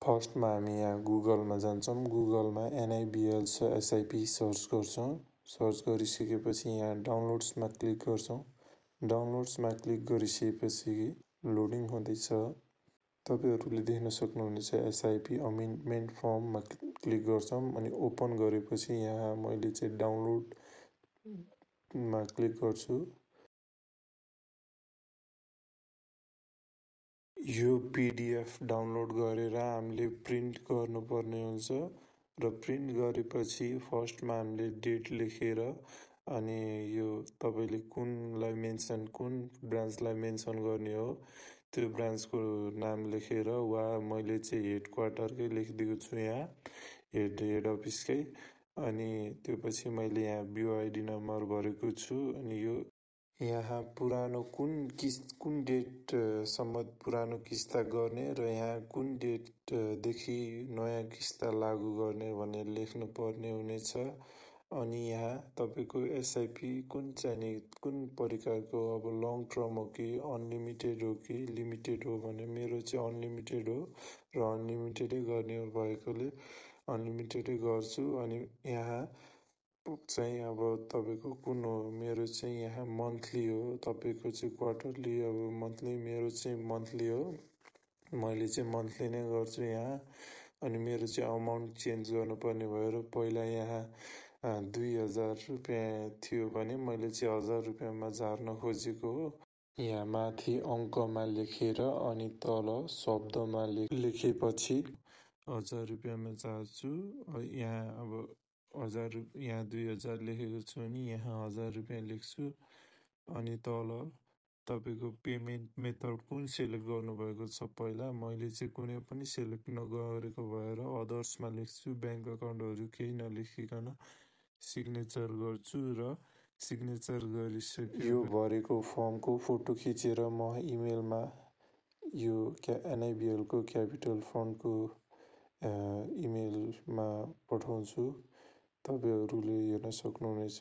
फर्स्टमा हामी यहाँ गुगलमा जान्छौँ। गुगलमा NIBL SIP सर्च गर्छौँ। सर्च गरिसकेपछि यहाँ डाउनलोड्समा क्लिक गर्छौँ। डाउनलोड्समा क्लिक गरिसकेपछि लोडिङ हुँदैछ। तपाईहरूले देख्न सक्नुहुनेछ SIP अमेन्डमेन्ट फर्ममा क्लिक गर्छौँ अनि ओपन गरेपछि यहाँ मैले चाहिँ डाउनलोडमा क्लिक गर्छु। यो PDF डाउनलोड गरेर हामीले प्रिन्ट गर्नुपर्ने हुन्छ र प्रिन्ट गरेपछि फर्स्टमा हामीले डेट लेखेर अनि यो तपाईले कुन ब्रान्चलाई मेन्सन गर्ने हो त्यो ब्रान्चको नाम लेखेर वा मैले चाहिँ हेडक्वार्टरकै लेखिदिएको छु यहाँ हेड अफिसकै। अनि त्यो पछि मैले यहाँ BOID नम्बर भरेको छु अनि यो यहाँ पुरानो कुन डेटसम्म पुरानो किस्ता गर्ने र यहाँ कुन डेटदेखि नयाँ किस्ता लागू गर्ने भनेर लेख्नु पर्ने हुनेछ। अनि यहाँ तपाईको SIP कुन प्रकारको अब लङ टर्म हो कि अनलिमिटेड हो कि लिमिटेड हो भने मेरो चाहिँ अनलिमिटेड हो र अनलिमिटेडै गर्ने भएकोले अनलिमिटेडै गर्छु। अनि यहाँ चाहिँ अब तपाईको कुन हो, मेरो चाहिँ यहाँ मन्थली हो, तपाईको चाहिँ क्वार्टरली अब मन्थली, मेरो चाहिँ मन्थली हो, मैले चाहिँ मन्थली नै गर्छु यहाँ। अनि मेरो चाहिँ अमाउन्ट चेन्ज गर्नुपर्ने भएर पहिला यहाँ 2000 रुपियाँ थियो भने मैले चाहिँ 1000 रुपियाँमा झार्न खोजेको हो। यहाँ माथि अङ्कमा लेखेर अनि तल शब्दमा लेखेपछि 1000 रुपियाँमा झार्छु। यहाँ अब 1000 यहाँ 2000 लेखेको छु भने यहाँ 1000 रुपियाँ लेख्छु। अनि तल तपाईको पेमेन्ट मेथड कुन सेलेक्ट गर्नुभएको छ पहिला, मैले चाहिँ कुनै पनि सेलेक्ट नगरेको भएर अदर्समा लेख्छु। ब्याङ्क अकाउन्टहरू केही नलेखिकन सिग्नेचर गर्छु र सिग्नेचर गरिसके यो भरेको फर्मको फोटो खिचेर म इमेलमा यो NIBL को क्यापिटल फन्डको इमेलमा पठाउँछु। तपाईहरूले हेर्न सक्नुहुनेछ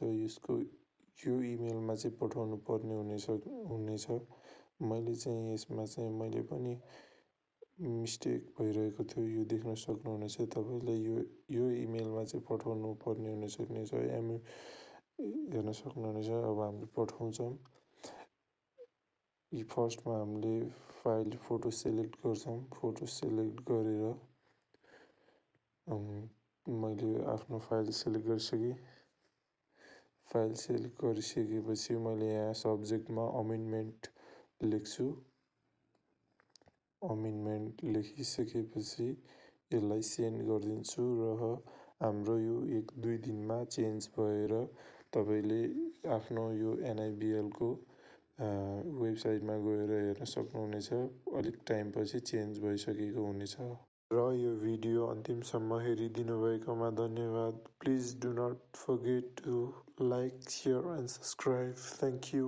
यो इमेलमा चाहिँ पठाउनु पर्ने हुनेछ। मैले चाहिँ यसमा चाहिँ मैले पनि मिस्टेक भइरहेको थियो, यो देख्न सक्नुहुनेछ। तपाईले यो इमेलमा चाहिँ पठाउनु पर्ने हुनेछ। हेर्न सक्नुहुनेछ। अब हामीले पठाउँछौँ। फर्स्टमा हामीले फाइल फोटो सेलेक्ट गर्छौँ। फोटो सेलेक्ट गरेर मैले आफ्नो फाइल सेलेक्ट गरिसकेँ। फाइल सेलेक्ट गरिसकेपछि मैले यहाँ सब्जेक्टमा अमेन्डमेन्ट लेख्छु। अमेन्डमेन्ट लेखिसकेपछि यसलाई सेन्ड गरिदिन्छु र हाम्रो यो 1-2 दिनमा चेन्ज भएर तपाईले आफ्नो यो NIBL को वेबसाइटमा गएर हेर्न सक्नुहुनेछ। अलिक टाइमपछि चेन्ज भइसकेको हुनेछ। र यो भिडियो अन्तिमसम्म हेरिदिनु भएकोमा धन्यवाद। Please do not forget to like, share and subscribe. Thank you.